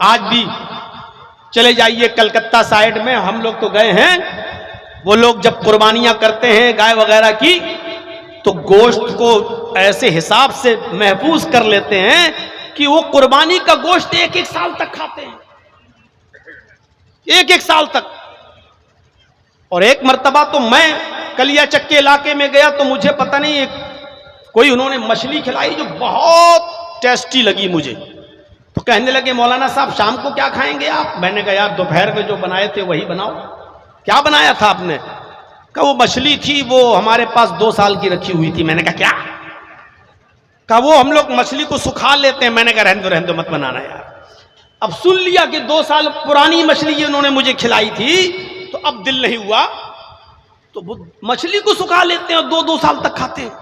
آج بھی چلے جائیے کلکتہ سائڈ میں، ہم لوگ تو گئے ہیں، وہ لوگ جب قربانیاں کرتے ہیں گائے وغیرہ کی تو گوشت کو ایسے حساب سے محفوظ کر لیتے ہیں کہ وہ قربانی کا گوشت ایک ایک سال تک کھاتے ہیں، ایک ایک سال تک۔ اور ایک مرتبہ تو میں کلیا چک کے علاقے میں گیا تو مجھے پتہ نہیں کوئی انہوں نے مچھلی کھلائی جو بہت ٹیسٹی لگی مجھے، تو کہنے لگے مولانا صاحب شام کو کیا کھائیں گے آپ؟ میں نے کہا یار دوپہر میں جو بنائے تھے وہی بناؤ۔ کیا بنایا تھا آپ نے؟ کہا وہ مچھلی تھی، وہ ہمارے پاس 2 سال کی رکھی ہوئی تھی۔ میں نے کہا کیا؟ کہا وہ ہم لوگ مچھلی کو سکھا لیتے ہیں۔ میں نے کہا رہنے دو مت بنانا یار۔ اب سن لیا کہ 2 سال پرانی مچھلی انہوں نے مجھے کھلائی تھی تو اب دل نہیں ہوا، تو وہ مچھلی کو سکھا لیتے ہیں اور 2 سال تک کھاتے ہیں۔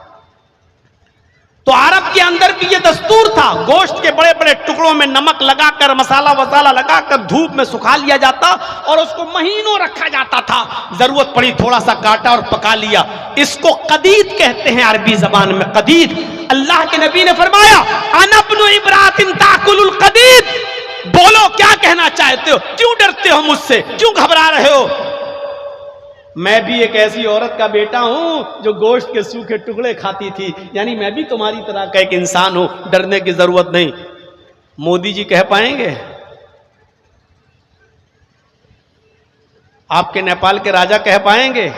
تو عرب کے اندر بھی یہ دستور تھا، گوشت کے بڑے بڑے ٹکڑوں میں نمک لگا کر مسالہ وسالہ لگا کر دھوپ میں سکھا لیا جاتا اور اس کو مہینوں رکھا جاتا تھا، ضرورت پڑی تھوڑا سا کاٹا اور پکا لیا۔ اس کو قدید کہتے ہیں عربی زبان میں، قدید۔ اللہ کے نبی نے فرمایا انا ابن ابرات تاکل القدید، بولو کیا کہنا چاہتے ہو؟ کیوں ڈرتے ہو مجھ سے؟ کیوں گھبرا رہے ہو؟ میں بھی ایک ایسی عورت کا بیٹا ہوں جو گوشت کے سوکھے ٹکڑے کھاتی تھی، یعنی میں بھی تمہاری طرح کا ایک انسان ہوں، ڈرنے کی ضرورت نہیں۔ مودی جی کہہ پائیں گے؟ آپ کے نیپال کے راجا کہہ پائیں گے؟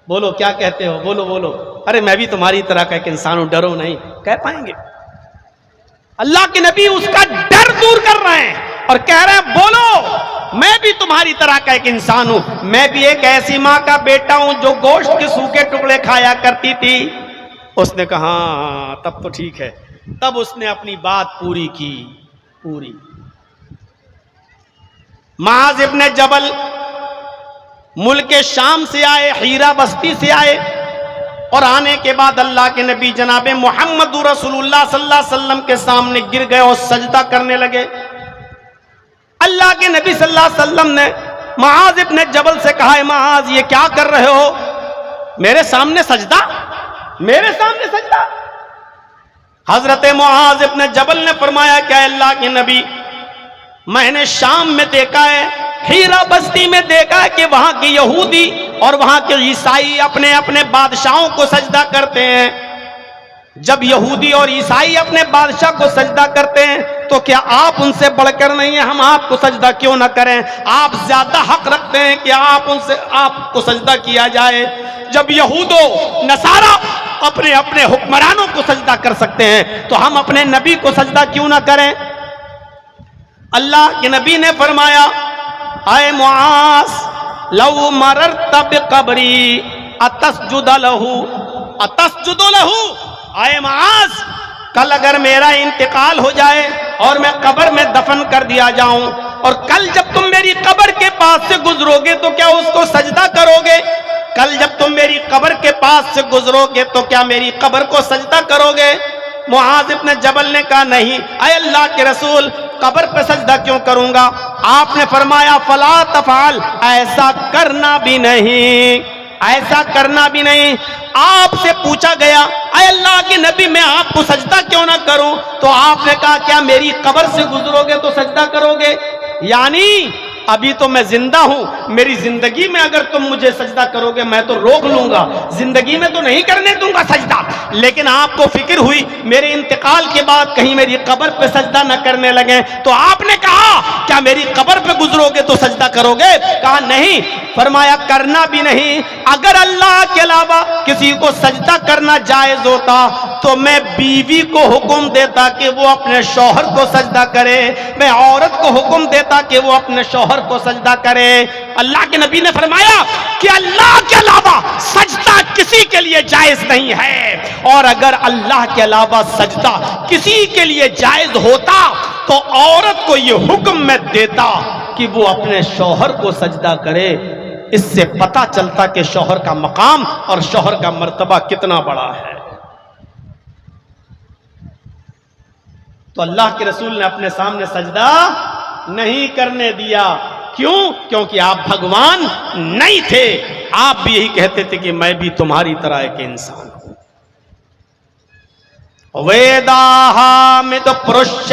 بولو کیا کہتے ہو؟ بولو بولو، ارے میں بھی تمہاری طرح کا ایک انسان ہوں، ڈرو نہیں، کہہ پائیں گے؟ اللہ کے نبی اس کا ڈر دور کر رہے ہیں اور کہہ رہے ہیں بولو میں بھی تمہاری طرح کا ایک انسان ہوں، میں بھی ایک ایسی ماں کا بیٹا ہوں جو گوشت کے سوکھے ٹکڑے کھایا کرتی تھی۔ اس نے کہا ہاں تب تو ٹھیک ہے، تب اس نے اپنی بات پوری کی، پوری۔ معاذ ابن جبل ملک شام سے آئے، حیرہ بستی سے آئے، اور آنے کے بعد اللہ کے نبی جناب محمد رسول اللہ صلی اللہ علیہ وسلم کے سامنے گر گئے اور سجدہ کرنے لگے۔ اللہ کے نبی صلی اللہ علیہ وسلم نے معاذ ابن جبل سے کہا، معاذ یہ کیا کر رہے ہو؟ میرے سامنے سجدہ، میرے سامنے سجدہ۔ حضرت معاذ ابن جبل نے فرمایا کہ اللہ کے نبی میں نے شام میں دیکھا ہے، حیرہ بستی میں دیکھا ہے کہ وہاں کے یہودی اور وہاں کے عیسائی اپنے اپنے بادشاہوں کو سجدہ کرتے ہیں۔ جب یہودی اور عیسائی اپنے بادشاہ کو سجدہ کرتے ہیں تو کیا آپ ان سے بڑھ کر نہیں ہیں؟ ہم آپ کو سجدہ کیوں نہ کریں؟ آپ زیادہ حق رکھتے ہیں کہ آپ کو سجدہ کیا جائے۔ جب یہود و نصارہ اپنے اپنے حکمرانوں کو سجدہ کر سکتے ہیں تو ہم اپنے نبی کو سجدہ کیوں نہ کریں؟ اللہ کے نبی نے فرمایا اے معاذ لو مررت بقبری اتسجد لہ، اے معاذ کل اگر میرا انتقال ہو جائے اور میں قبر میں دفن کر دیا جاؤں اور کل جب تم میری قبر کے پاس سے گزرو گے تو کیا اس کو سجدہ کرو گے؟ کل جب تم میری قبر کے پاس سے گزرو گے تو کیا میری قبر کو سجدہ کرو گے؟ معاذ ابن جبل نے کہا نہیں، اے اللہ کے رسول قبر پہ سجدہ کیوں کروں گا؟ آپ نے فرمایا فلا تفعل، ایسا کرنا بھی نہیں، ایسا کرنا بھی نہیں۔ آپ سے پوچھا گیا اے اللہ کے نبی میں آپ کو سجدہ کیوں نہ کروں؟ تو آپ نے کہا کیا میری قبر سے گزرو گے تو سجدہ کرو گے؟ یعنی ابھی تو میں زندہ ہوں، میری زندگی میں اگر تم مجھے سجدہ کرو گے میں تو روک لوں گا، زندگی میں تو نہیں کرنے دوں گا سجدہ، لیکن آپ کو فکر ہوئی میرے انتقال کے بعد کہیں میری قبر پہ سجدہ نہ کرنے لگیں، تو آپ نے کہا کیا میری قبر پہ گزرو گے تو سجدہ کرو گے؟ کہا نہیں، فرمایا کرنا بھی نہیں۔ اگر اللہ کے علاوہ کسی کو سجدہ کرنا جائز ہوتا تو میں بیوی کو حکم دیتا کہ وہ اپنے شوہر کو سجدہ کرے، میں عورت کو حکم دیتا کہ وہ اپنے شوہر کو سجدہ کرے۔ اللہ کے نبی نے فرمایا کہ اللہ کے علاوہ سجدہ کسی کے لیے جائز نہیں ہے، اور اگر اللہ کے علاوہ سجدہ کسی کے لیے جائز ہوتا تو عورت کو یہ حکم میں دیتا کہ وہ اپنے شوہر کو سجدہ کرے۔ اس سے پتہ چلتا کہ شوہر کا مقام اور شوہر کا مرتبہ کتنا بڑا ہے۔ تو اللہ کے رسول نے اپنے سامنے سجدہ نہیں کرنے دیا۔ کیوں؟ کیونکہ آپ بھگوان نہیں تھے، آپ بھی یہی کہتے تھے کہ میں بھی تمہاری طرح ایک انسان ہوں۔ ویدا حامد پرش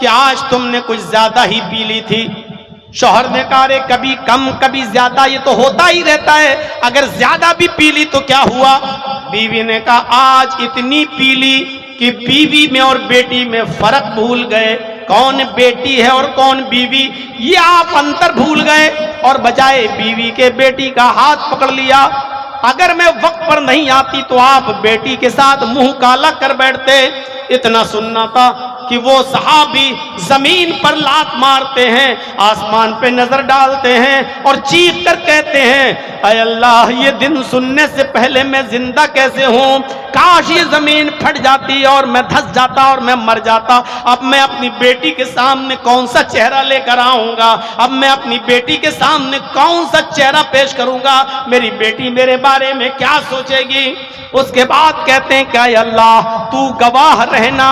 کہ آج تم نے کچھ زیادہ ہی پی لی تھی؟ شوہر نے کہا رے کبھی کم کبھی زیادہ یہ تو ہوتا ہی رہتا ہے، اگر زیادہ بھی پی لی تو کیا ہوا؟ بیوی نے کہا آج اتنی پی لی کہ بیوی میں اور بیٹی میں فرق بھول گئے، کون بیٹی ہے اور کون بیوی، یہ آپ انتر بھول گئے اور بجائے بیوی کے بیٹی کا ہاتھ پکڑ لیا۔ اگر میں وقت پر نہیں آتی تو آپ بیٹی کے ساتھ منہ کالا کر بیٹھتے۔ اتنا سننا تھا کہ وہ صحابی زمین پر لات مارتے ہیں، آسمان پہ نظر ڈالتے ہیں اور چیخ کر کہتے ہیں اے اللہ یہ دن سننے سے پہلے میں زندہ کیسے ہوں؟ کاش یہ زمین پھٹ جاتی اور میں دھس جاتا اور میں مر جاتا۔ اب میں اپنی بیٹی کے سامنے کون سا چہرہ لے کر آؤں گا؟ اب میں اپنی بیٹی کے سامنے کون سا چہرہ پیش کروں گا؟ میری بیٹی میرے بارے میں کیا سوچے گی؟ اس کے بعد کہتے ہیں کہ اے اللہ تو گواہ رہنا،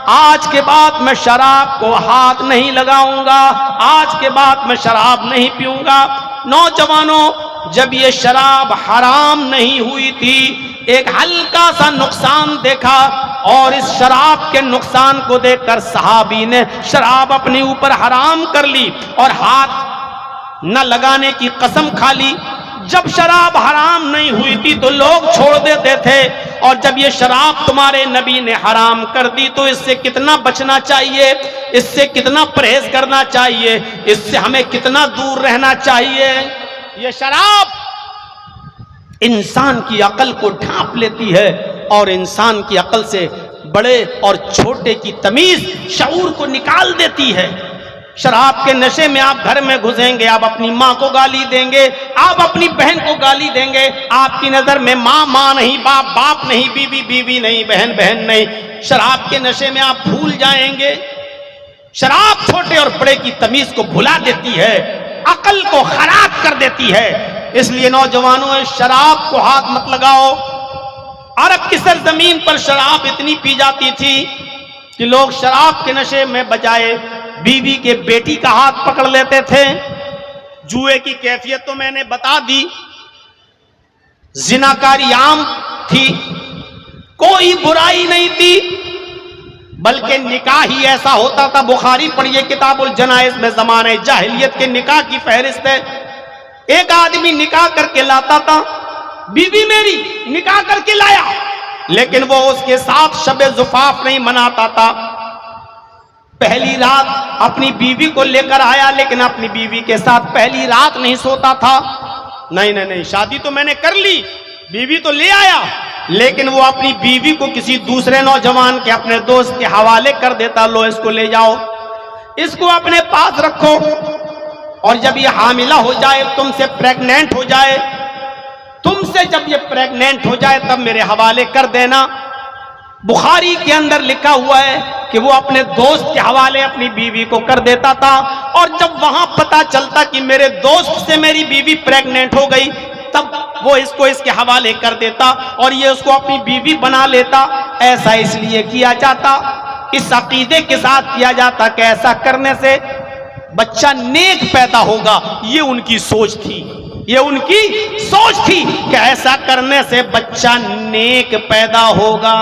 آج کے بعد میں شراب کو ہاتھ نہیں لگاؤں گا، آج کے بعد میں شراب نہیں پیوں گا۔ نوجوانوں، جب یہ شراب حرام نہیں ہوئی تھی، ایک ہلکا سا نقصان دیکھا اور اس شراب کے نقصان کو دیکھ کر صحابی نے شراب اپنے اوپر حرام کر لی اور ہاتھ نہ لگانے کی قسم کھا لی۔ جب شراب حرام نہیں ہوئی تھی تو لوگ چھوڑ دیتے تھے، اور جب یہ شراب تمہارے نبی نے حرام کر دی تو اس سے کتنا بچنا چاہیے، اس سے کتنا پرہیز کرنا چاہیے، اس سے ہمیں کتنا دور رہنا چاہیے۔ یہ شراب انسان کی عقل کو ڈھانپ لیتی ہے اور انسان کی عقل سے بڑے اور چھوٹے کی تمیز شعور کو نکال دیتی ہے۔ شراب کے نشے میں آپ گھر میں گھسیں گے، آپ اپنی ماں کو گالی دیں گے، آپ اپنی بہن کو گالی دیں گے، آپ کی نظر میں ماں ماں نہیں، باپ باپ نہیں، بیوی بیوی نہیں، بہن بہن نہیں۔ شراب کے نشے میں آپ بھول جائیں گے۔ شراب چھوٹے اور بڑے کی تمیز کو بھلا دیتی ہے، عقل کو خراب کر دیتی ہے۔ اس لیے نوجوانوں شراب کو ہاتھ مت لگاؤ۔ عرب کی سرزمین پر شراب اتنی پی جاتی تھی کہ لوگ شراب کے نشے میں بجائے بیوی کے بیٹی کا ہاتھ پکڑ لیتے تھے۔ جوئے کی کیفیت تو میں نے بتا دی، زناکاری عام تھی، کوئی برائی نہیں تھی، بلکہ نکاح ہی ایسا ہوتا تھا۔ بخاری پڑھیے کتاب الجنائز میں زمانے جاہلیت کے نکاح کی فہرست ہے۔ ایک آدمی نکاح کر کے لاتا تھا، بیوی میری نکاح کر کے لایا، لیکن وہ اس کے ساتھ شب زفاف نہیں مناتا تھا۔ پہلی رات اپنی بیوی کو لے کر آیا، لیکن اپنی بیوی کے ساتھ پہلی رات نہیں سوتا تھا۔ نہیں، شادی تو میں نے کر لی، بیوی تو لے آیا، لیکن وہ اپنی بیوی کو کسی دوسرے نوجوان کے اپنے دوست کے حوالے کر دیتا، لو اس کو لے جاؤ، اس کو اپنے پاس رکھو، اور جب یہ حاملہ ہو جائے، تم سے پریگننٹ ہو جائے، تم سے جب یہ پریگننٹ ہو جائے تب میرے حوالے کر دینا۔ بخاری کے اندر لکھا ہوا ہے کہ وہ اپنے دوست کے حوالے اپنی بیوی کو کر دیتا تھا، اور جب وہاں پتا چلتا کہ میرے دوست سے میری بیوی پریگننٹ ہو گئی تب وہ اس کو اس کے حوالے کر دیتا اور یہ اس کو اپنی بیوی بنا لیتا۔ ایسا اس لیے کیا جاتا، اس عقیدے کے ساتھ کیا جاتا کہ ایسا کرنے سے بچہ نیک پیدا ہوگا۔ یہ ان کی سوچ تھی، یہ ان کی سوچ تھی کہ ایسا کرنے سے بچہ نیک پیدا ہوگا،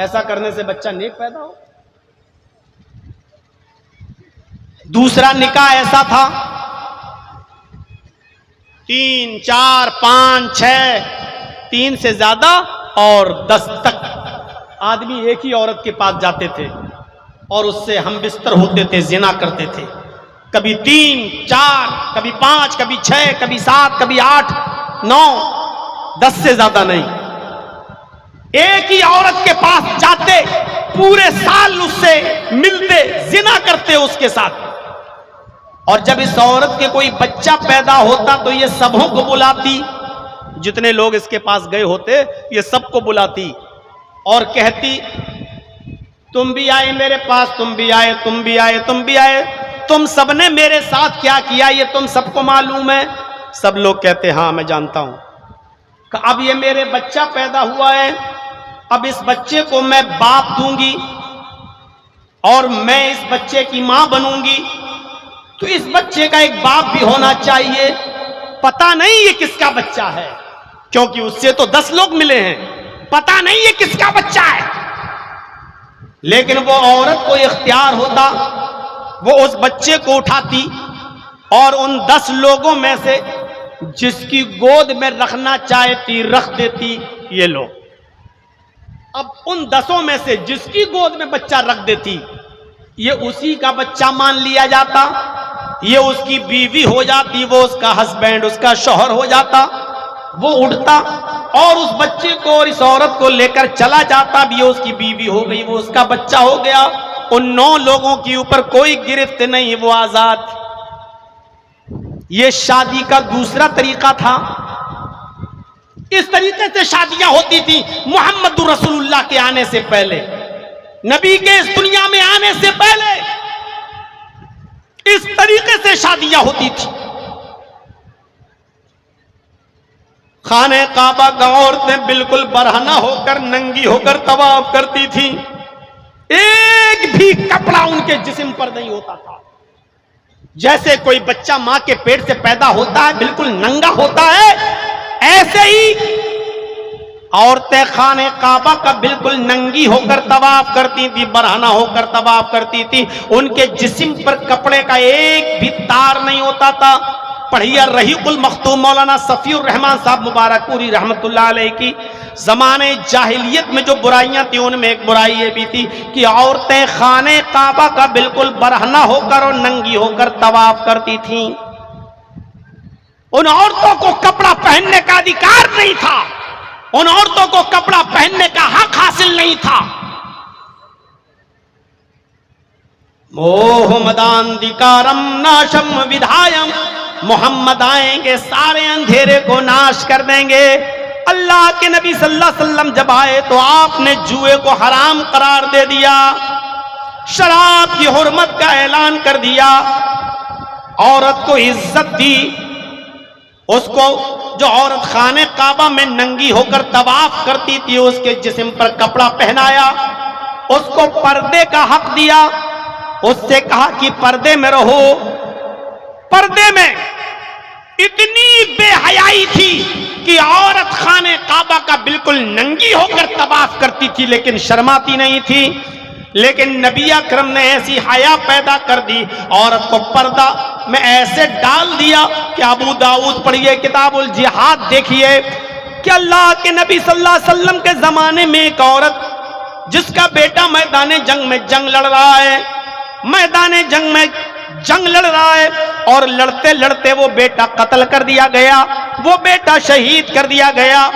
ایسا کرنے سے بچہ نیک پیدا ہو۔ دوسرا نکاح ایسا تھا، 3 4 5 6 3 سے زیادہ اور 10 تک آدمی ایک ہی عورت کے پاس جاتے تھے اور اس سے ہم بستر ہوتے تھے، زنا کرتے تھے۔ کبھی 3 4 کبھی 5 کبھی 6 کبھی 7 کبھی 8 9 10 سے زیادہ نہیں، ایک ہی عورت کے پاس جاتے، پورے سال اس سے ملتے، زنا کرتے اس کے ساتھ، اور جب اس عورت کے کوئی بچہ پیدا ہوتا تو یہ سبوں کو بلاتی، جتنے لوگ اس کے پاس گئے ہوتے یہ سب کو بلاتی اور کہتی تم بھی آئے میرے پاس، تم بھی آئے، تم بھی آئے، تم بھی آئے، تم سب نے میرے ساتھ کیا کیا یہ تم سب کو معلوم ہے؟ سب لوگ کہتے ہاں میں جانتا ہوں۔ کہ اب یہ میرے بچہ پیدا ہوا ہے، اب اس بچے کو میں باپ دوں گی اور میں اس بچے کی ماں بنوں گی، تو اس بچے کا ایک باپ بھی ہونا چاہیے۔ پتہ نہیں یہ کس کا بچہ ہے، کیونکہ اس سے تو 10 لوگ ملے ہیں، پتہ نہیں یہ کس کا بچہ ہے۔ لیکن وہ عورت کو اختیار ہوتا، وہ اس بچے کو اٹھاتی اور ان 10 لوگوں میں سے جس کی گود میں رکھنا چاہتی رکھ دیتی، یہ لو۔ اب ان 10 میں سے جس کی گود میں بچہ رکھ دیتی، یہ اسی کا بچہ مان لیا جاتا، یہ اس کی بیوی ہو جاتی، وہ اس کا ہسبینڈ، اس کا شوہر ہو جاتا۔ وہ اٹھتا اور اس بچے کو اور اس عورت کو لے کر چلا جاتا، اب یہ اس کی بیوی ہو گئی، وہ اس کا بچہ ہو گیا، ان 9 لوگوں کے اوپر کوئی گرفت نہیں، وہ آزاد۔ یہ شادی کا دوسرا طریقہ تھا۔ اس طریقے سے شادیاں ہوتی تھی محمد رسول اللہ کے آنے سے پہلے، نبی کے اس دنیا میں آنے سے پہلے اس طریقے سے شادیاں ہوتی تھی۔ خانہ کعبہ کا عورتیں بالکل برہنہ ہو کر، ننگی ہو کر طواف کرتی تھیں، ایک بھی کپڑا ان کے جسم پر نہیں ہوتا تھا۔ جیسے کوئی بچہ ماں کے پیٹ سے پیدا ہوتا ہے بالکل ننگا ہوتا ہے، ایسے ہی عورتیں خانہ کعبہ کا بالکل ننگی ہو کر طواف کرتی تھی، برہنہ ہو کر طواف کرتی تھی، ان کے جسم پر کپڑے کا ایک بھی تار نہیں ہوتا تھا۔ پڑھیے رحیق المختوم مولانا صفی الرحمان صاحب مبارک پوری رحمت اللہ علیہ کی زمانے جاہلیت میں جو برائیاں تھیں ان میں ایک برائی یہ بھی تھی کہ عورتیں خانہ کعبہ کا بالکل برہنہ ہو کر اور ننگی ہو کر طواف کرتی تھیں۔ ان عورتوں کو کپڑا پہننے کا ادھیکار نہیں تھا، ان عورتوں کو کپڑا پہننے کا حق حاصل نہیں تھا۔ محمدان دھکارم ناشم ودھایم، محمد آئیں گے سارے اندھیرے کو ناش کر دیں گے۔ اللہ کے نبی صلی اللہ علیہ وسلم جب آئے تو آپ نے جوئے کو حرام قرار دے دیا، شراب کی حرمت کا اعلان کر دیا، عورت کو عزت دی۔ اس کو جو عورت خانہ کعبہ میں ننگی ہو کر طواف کرتی تھی اس کے جسم پر کپڑا پہنایا، اس کو پردے کا حق دیا، اس سے کہا کہ پردے میں رہو۔ پردے میں اتنی بے حیائی تھی کہ عورت خانہ کعبہ کا بالکل ننگی ہو کر طواف کرتی تھی لیکن شرماتی نہیں تھی۔ لیکن نبی اکرم نے ایسی حیا پیدا کر دی، عورت کو پردہ میں ایسے ڈال دیا کہ ابو داؤد پڑھیے کتاب الجہاد دیکھیے کہ اللہ کے نبی صلی اللہ علیہ وسلم کے زمانے میں ایک عورت جس کا بیٹا میدان جنگ میں جنگ لڑ رہا ہے، میدان جنگ میں جنگ لڑ رہا ہے اور لڑتے لڑتے وہ بیٹا قتل کر دیا گیا، وہ بیٹا شہید کر دیا گیا۔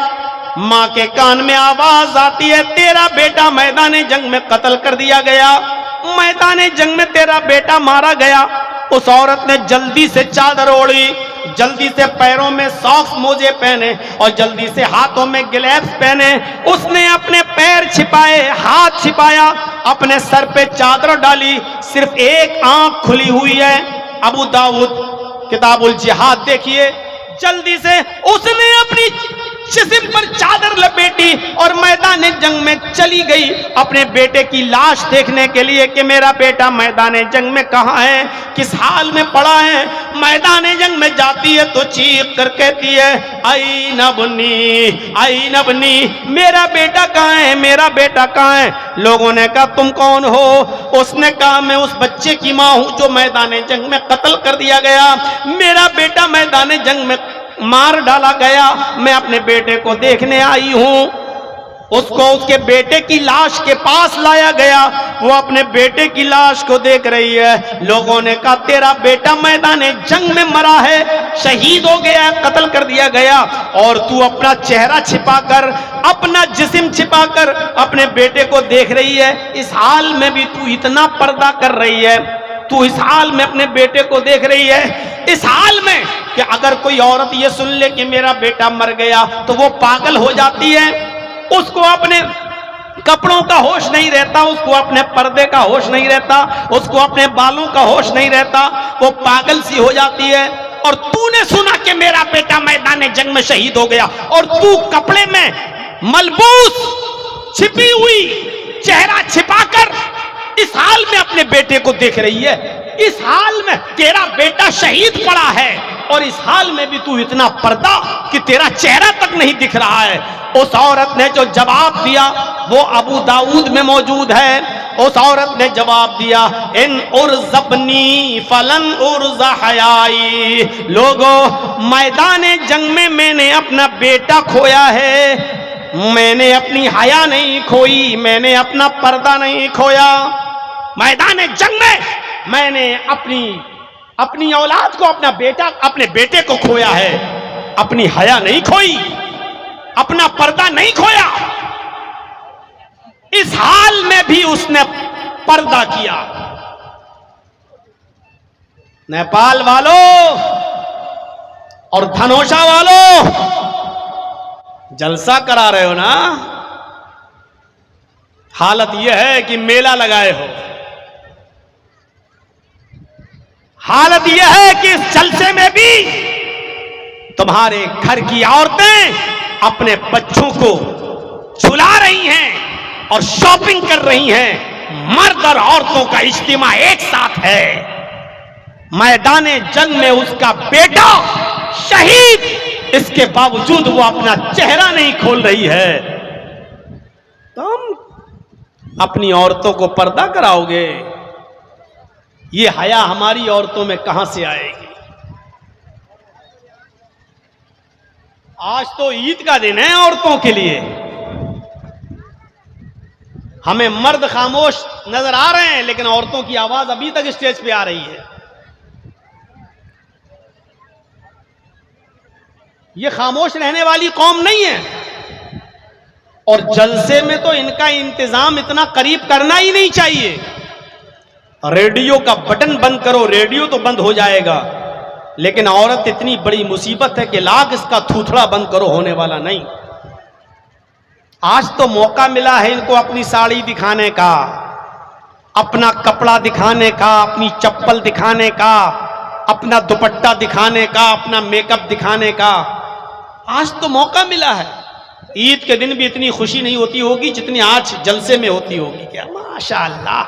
ماں کے کان میں آواز آتی ہے تیرا بیٹا میدان جنگ میں قتل کر دیا گیا، میدان جنگ میں تیرا بیٹا مارا گیا۔ اس عورت نے جلدی سے چادر اوڑھی، جلدی سے پیروں میں ساکس موزے پہنے اور جلدی سے ہاتھوں میں گلیوز پہنے، اس نے اپنے پیر چھپائے، ہاتھ چھپایا، اپنے سر پہ چادر ڈالی، صرف ایک آنکھ کھلی ہوئی ہے۔ ابو داؤد کتاب الجہاد دیکھیے، جلدی سے اس نے اپنی جسم پر چادر لپیٹی اور میدان جنگ میں چلی گئی اپنے بیٹے کی لاش دیکھنے کے لیے کہ میرا بیٹا میدان جنگ میں کہاں ہے، کس حال میں پڑا ہے۔ میدان جنگ میں جاتی ہے تو چیخ کر کہتی ہے این ابنی این ابنی، میرا بیٹا کہاں ہے، میرا بیٹا کہاں ہے۔ لوگوں نے کہا تم کون ہو؟ اس نے کہا میں اس بچے کی ماں ہوں جو میدان جنگ میں قتل کر دیا گیا، میرا بیٹا میدان جنگ میں مار ڈالا گیا، میں اپنے بیٹے کو دیکھنے آئی ہوں۔ اس کو اس کے بیٹے کی لاش کے پاس لایا گیا، وہ اپنے بیٹے کی لاش کو دیکھ رہی ہے۔ لوگوں نے کہا تیرا بیٹا میدان جنگ میں مرا ہے، شہید ہو گیا ہے، قتل کر دیا گیا، اور تو اپنا چہرہ چھپا کر، اپنا جسم چھپا کر اپنے بیٹے کو دیکھ رہی ہے، اس حال میں بھی تو اتنا پردہ کر رہی ہے، تو اس حال میں اپنے بیٹے کو دیکھ رہی ہے، اس حال میں کہ اگر کوئی عورت یہ سن لے کہ میرا بیٹا مر گیا تو وہ پاگل ہو جاتی ہے، اس کو اپنے کپڑوں کا ہوش نہیں رہتا، اس کو اپنے پردے کا ہوش نہیں رہتا، اس کو اپنے بالوں کا ہوش نہیں رہتا، وہ پاگل سی ہو جاتی ہے۔ اور تو نے سنا کہ میرا بیٹا میدان جنگ میں شہید ہو گیا اور تو کپڑے میں ملبوس چھپی ہوئی چہرہ چھپا کر اس حال میں اپنے بیٹے کو دیکھ رہی ہے، اس حال میں تیرا بیٹا شہید پڑا ہے اور اس حال میں بھی تو اتنا پردہ کہ تیرا چہرہ تک نہیں دکھ رہا ہے۔ اس عورت نے جو جواب دیا وہ ابو داؤد میں موجود ہے، اس عورت نے جواب دیا ان ارزبنی فلن ارز حیائی، لوگوں میدان جنگ میں نے اپنا بیٹا کھویا ہے، میں نے اپنی حیا نہیں کھوئی، میں نے اپنا پردہ نہیں کھویا۔ میدان جنگ میں نے اپنی اولاد کو، اپنے بیٹے کو کھویا ہے، اپنی حیا نہیں کھوئی، اپنا پردہ نہیں کھویا۔ اس حال میں بھی اس نے پردہ کیا۔ نیپال والوں اور دھنوشا والوں جلسہ کرا رہے ہو نا؟ حالت یہ ہے کہ میلہ لگائے ہو، حالت یہ ہے کہ اس جلسے میں بھی تمہارے گھر کی عورتیں اپنے بچوں کو جھلا رہی ہیں اور شاپنگ کر رہی ہیں، مرد اور عورتوں کا اجتماع ایک ساتھ ہے۔ میدان جنگ میں اس کا بیٹا شہید، اس کے باوجود وہ اپنا چہرہ نہیں کھول رہی ہے، تم اپنی عورتوں کو پردہ کراؤ گے؟ یہ حیا ہماری عورتوں میں کہاں سے آئے گی؟ آج تو عید کا دن ہے عورتوں کے لیے، ہمیں مرد خاموش نظر آ رہے ہیں لیکن عورتوں کی آواز ابھی تک اسٹیج پہ آ رہی ہے۔ یہ خاموش رہنے والی قوم نہیں ہے، اور جلسے میں تو ان کا انتظام اتنا قریب کرنا ہی نہیں چاہیے۔ ریڈیو کا بٹن بند کرو، ریڈیو تو بند ہو جائے گا، لیکن عورت اتنی بڑی مصیبت ہے کہ لاکھ اس کا تھوتھڑا بند کرو، ہونے والا نہیں۔ آج تو موقع ملا ہے ان کو اپنی ساڑی دکھانے کا، اپنا کپڑا دکھانے کا، اپنی چپل دکھانے کا، اپنا دوپٹہ دکھانے کا، اپنا میک اپ دکھانے کا، آج تو موقع ملا ہے۔ عید کے دن بھی اتنی خوشی نہیں ہوتی ہوگی جتنی آج جلسے میں ہوتی ہوگی۔ کیا ماشاءاللہ